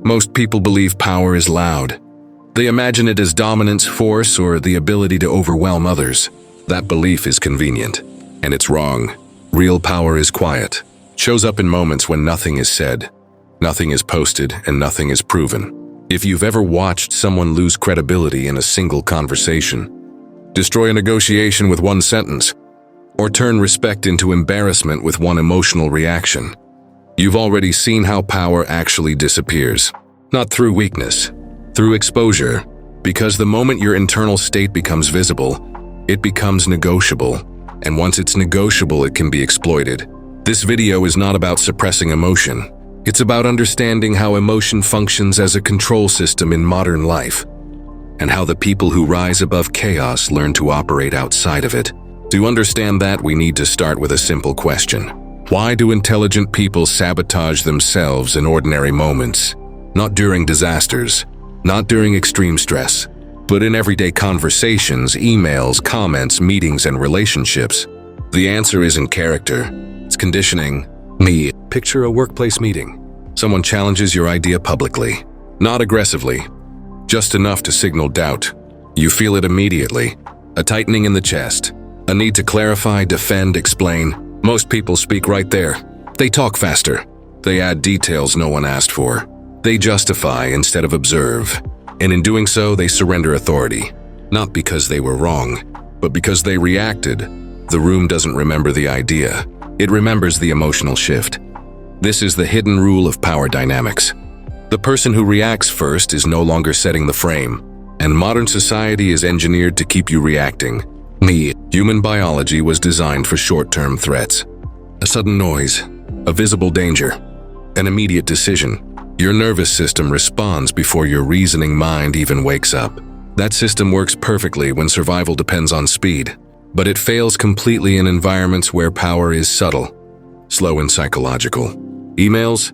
Most people believe power is loud. They imagine it as dominance, force, or the ability to overwhelm others. That belief is convenient, and it's wrong. Real power is quiet, shows up in moments when nothing is said, nothing is posted, and nothing is proven. If you've ever watched someone lose credibility in a single conversation, destroy a negotiation with one sentence, or turn respect into embarrassment with one emotional reaction, you've already seen how power actually disappears. Not through weakness, through exposure. Because the moment your internal state becomes visible, it becomes negotiable. And once it's negotiable, it can be exploited. This video is not about suppressing emotion. It's about understanding how emotion functions as a control system in modern life, and how the people who rise above chaos learn to operate outside of it. To understand that, we need to start with a simple question. Why do intelligent people sabotage themselves in ordinary moments? Not during disasters, not during extreme stress, but in everyday conversations, emails, comments, meetings, and relationships. The answer isn't character, it's conditioning. Picture a workplace meeting. Someone challenges your idea publicly, not aggressively, just enough to signal doubt. You feel it immediately, a tightening in the chest, a need to clarify, defend, explain. Most people speak right there. They talk faster. They add details no one asked for. They justify instead of observe. And in doing so, they surrender authority. Not because they were wrong, but because they reacted. The room doesn't remember the idea. It remembers the emotional shift. This is the hidden rule of power dynamics. The person who reacts first is no longer setting the frame, and modern society is engineered to keep you reacting. Human biology was designed for short-term threats. A sudden noise, a visible danger, an immediate decision. Your nervous system responds before your reasoning mind even wakes up. That system works perfectly when survival depends on speed, but it fails completely in environments where power is subtle, slow, and psychological. Emails,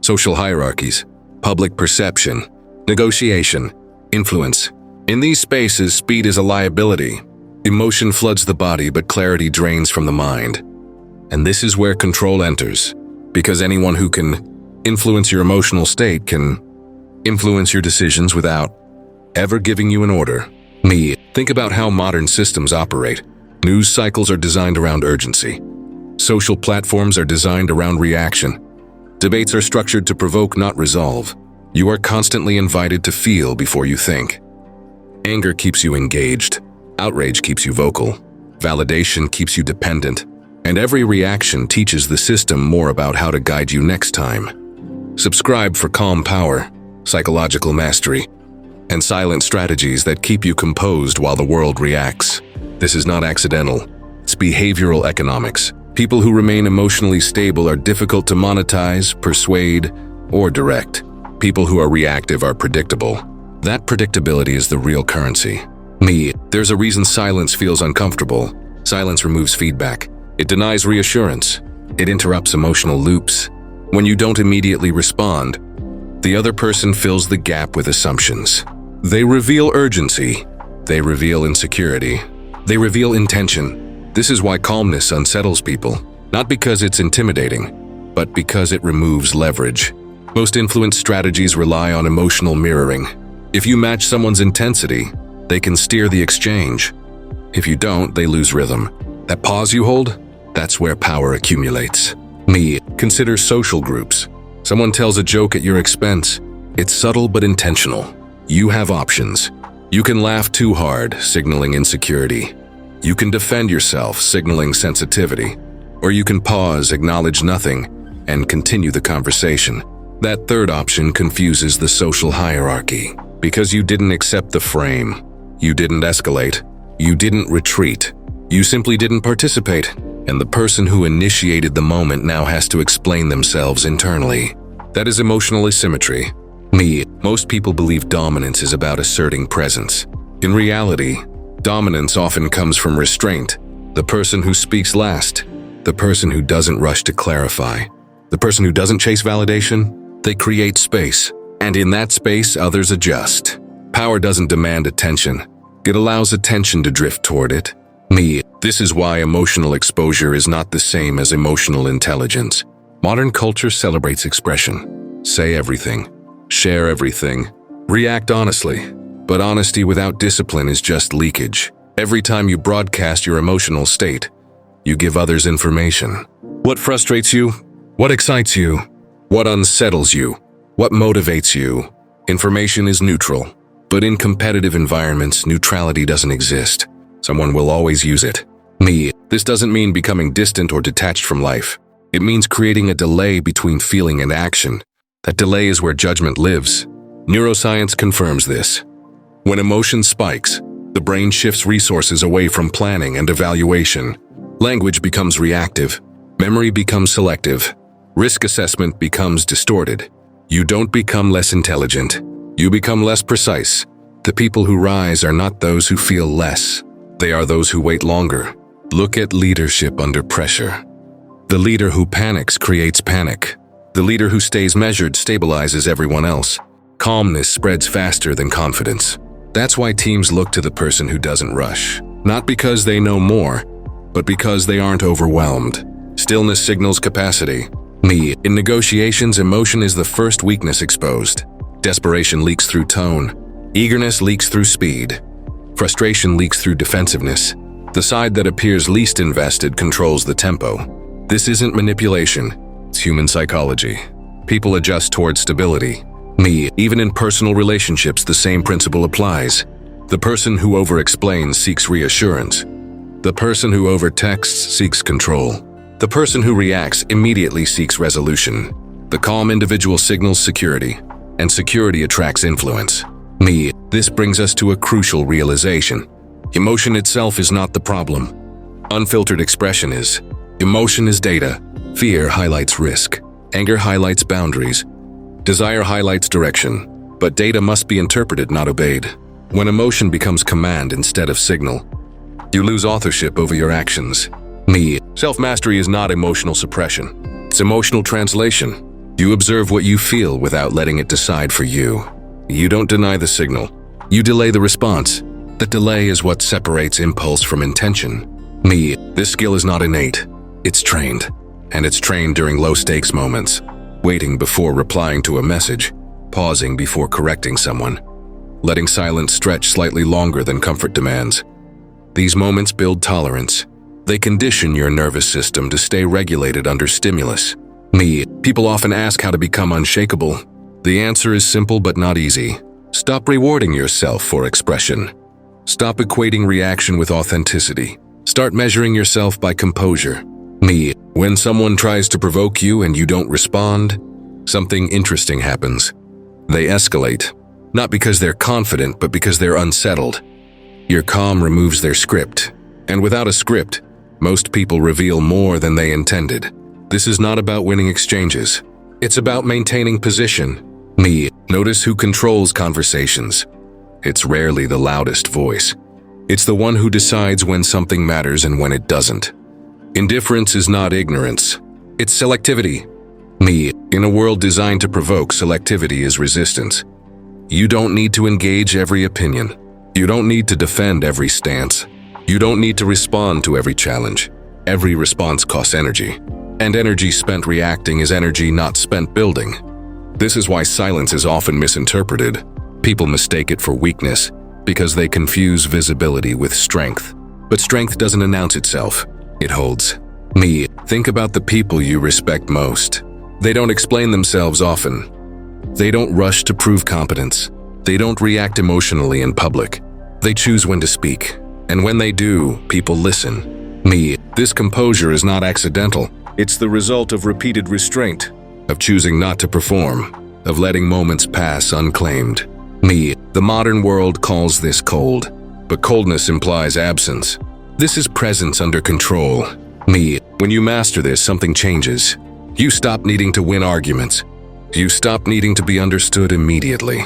social hierarchies, public perception, negotiation, influence. In these spaces, speed is a liability. Emotion floods the body, but clarity drains from the mind. And this is where control enters, because anyone who can influence your emotional state can influence your decisions without ever giving you an order. Think about how modern systems operate. News cycles are designed around urgency. Social platforms are designed around reaction. Debates are structured to provoke, not resolve. You are constantly invited to feel before you think. Anger keeps you engaged. Outrage keeps you vocal. Validation keeps you dependent. And every reaction teaches the system more about how to guide you next time. Subscribe for calm power, psychological mastery, and silent strategies that keep you composed while the world reacts. This is not accidental. It's behavioral economics. People who remain emotionally stable are difficult to monetize, persuade, or direct. People who are reactive are predictable. That predictability is the real currency. There's a reason silence feels uncomfortable. Silence removes feedback. It denies reassurance. It interrupts emotional loops. When you don't immediately respond, the other person fills the gap with assumptions. They reveal urgency. They reveal insecurity. They reveal intention. This is why calmness unsettles people, not because it's intimidating, but because it removes leverage. Most influence strategies rely on emotional mirroring. If you match someone's intensity, they can steer the exchange. If you don't, they lose rhythm. That pause you hold, that's where power accumulates. Consider social groups. Someone tells a joke at your expense. It's subtle but intentional. You have options. You can laugh too hard, signaling insecurity. You can defend yourself, signaling sensitivity. Or you can pause, acknowledge nothing, and continue the conversation. That third option confuses the social hierarchy. Because you didn't accept the frame. You didn't escalate. You didn't retreat. You simply didn't participate. And the person who initiated the moment now has to explain themselves internally. That is emotional asymmetry. Most people believe dominance is about asserting presence. In reality, dominance often comes from restraint. The person who speaks last, the person who doesn't rush to clarify, the person who doesn't chase validation, they create space. And in that space, others adjust. Power doesn't demand attention. It allows attention to drift toward it. This is why emotional exposure is not the same as emotional intelligence. Modern culture celebrates expression. Say everything. Share everything. React honestly. But honesty without discipline is just leakage. Every time you broadcast your emotional state, you give others information. What frustrates you? What excites you? What unsettles you? What motivates you? Information is neutral. But in competitive environments, neutrality doesn't exist. Someone will always use it. Me. This doesn't mean becoming distant or detached from life. It means creating a delay between feeling and action. That delay is where judgment lives. Neuroscience confirms this. When emotion spikes, the brain shifts resources away from planning and evaluation. Language becomes reactive. Memory becomes selective. Risk assessment becomes distorted. You don't become less intelligent. You become less precise. The people who rise are not those who feel less. They are those who wait longer. Look at leadership under pressure. The leader who panics creates panic. The leader who stays measured stabilizes everyone else. Calmness spreads faster than confidence. That's why teams look to the person who doesn't rush. Not because they know more, but because they aren't overwhelmed. Stillness signals capacity. Me. In negotiations, emotion is the first weakness exposed. Desperation leaks through tone. Eagerness leaks through speed. Frustration leaks through defensiveness. The side that appears least invested controls the tempo. This isn't manipulation. It's human psychology. People adjust toward stability. Me. Even in personal relationships, the same principle applies. The person who over-explains seeks reassurance. The person who over-texts seeks control. The person who reacts immediately seeks resolution. The calm individual signals security, and security attracts influence. Me. This brings us to a crucial realization. Emotion itself is not the problem. Unfiltered expression is. Emotion is data. Fear highlights risk. Anger highlights boundaries. Desire highlights direction. But data must be interpreted, not obeyed. When emotion becomes command instead of signal, you lose authorship over your actions. Me. Self-mastery is not emotional suppression. It's emotional translation. You observe what you feel without letting it decide for you. You don't deny the signal. You delay the response. The delay is what separates impulse from intention. Me. This skill is not innate. It's trained. And it's trained during low-stakes moments. Waiting before replying to a message. Pausing before correcting someone. Letting silence stretch slightly longer than comfort demands. These moments build tolerance. They condition your nervous system to stay regulated under stimulus. Me. People often ask how to become unshakable. The answer is simple but not easy. Stop rewarding yourself for expression. Stop equating reaction with authenticity. Start measuring yourself by composure. Me. When someone tries to provoke you and you don't respond, something interesting happens. They escalate. Not because they're confident, but because they're unsettled. Your calm removes their script. And without a script, most people reveal more than they intended. This is not about winning exchanges. It's about maintaining position. Me. Notice who controls conversations. It's rarely the loudest voice. It's the one who decides when something matters and when it doesn't. Indifference is not ignorance. It's selectivity. Me. In a world designed to provoke, selectivity is resistance. You don't need to engage every opinion. You don't need to defend every stance. You don't need to respond to every challenge. Every response costs energy. And energy spent reacting is energy not spent building. This is why silence is often misinterpreted. People mistake it for weakness because they confuse visibility with strength. But strength doesn't announce itself. It holds. Me. Think about the people you respect most. They don't explain themselves often. They don't rush to prove competence. They don't react emotionally in public. They choose when to speak. And when they do, people listen. Me. This composure is not accidental. It's the result of repeated restraint, of choosing not to perform, of letting moments pass unclaimed. Me. The modern world calls this cold, but coldness implies absence. This is presence under control. Me. When you master this, something changes. You stop needing to win arguments. You stop needing to be understood immediately.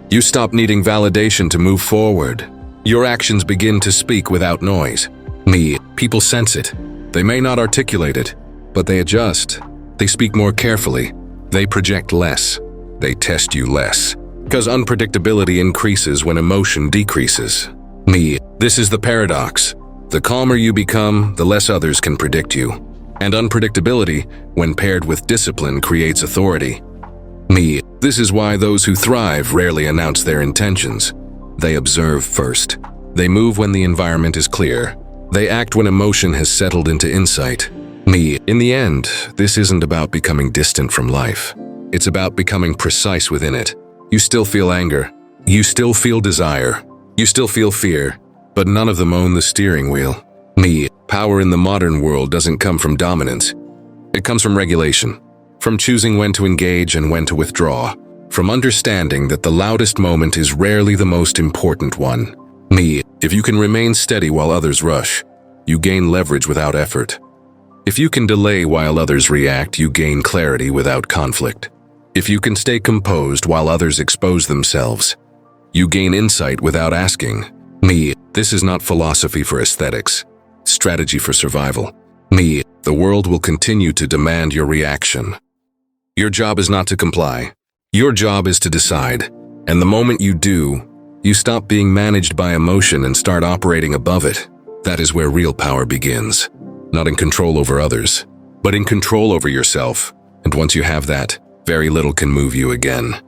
You stop needing validation to move forward. Your actions begin to speak without noise. Me. People sense it. They may not articulate it, but they adjust. They speak more carefully. They project less. They test you less. Because unpredictability increases when emotion decreases. Me. This is the paradox. The calmer you become, the less others can predict you. And unpredictability, when paired with discipline, creates authority. Me. This is why those who thrive rarely announce their intentions. They observe first. They move when the environment is clear. They act when emotion has settled into insight. Me. In the end, this isn't about becoming distant from life. It's about becoming precise within it. You still feel anger. You still feel desire. You still feel fear. But none of them own the steering wheel. Me. Power in the modern world doesn't come from dominance. It comes from regulation. From choosing when to engage and when to withdraw. From understanding that the loudest moment is rarely the most important one. Me. If you can remain steady while others rush, you gain leverage without effort. If you can delay while others react, you gain clarity without conflict. If you can stay composed while others expose themselves, you gain insight without asking. Me. This is not philosophy for aesthetics. Strategy for survival. Me. The world will continue to demand your reaction. Your job is not to comply. Your job is to decide. And the moment you do, you stop being managed by emotion and start operating above it. That is where real power begins. Not in control over others, but in control over yourself. And once you have that, very little can move you again.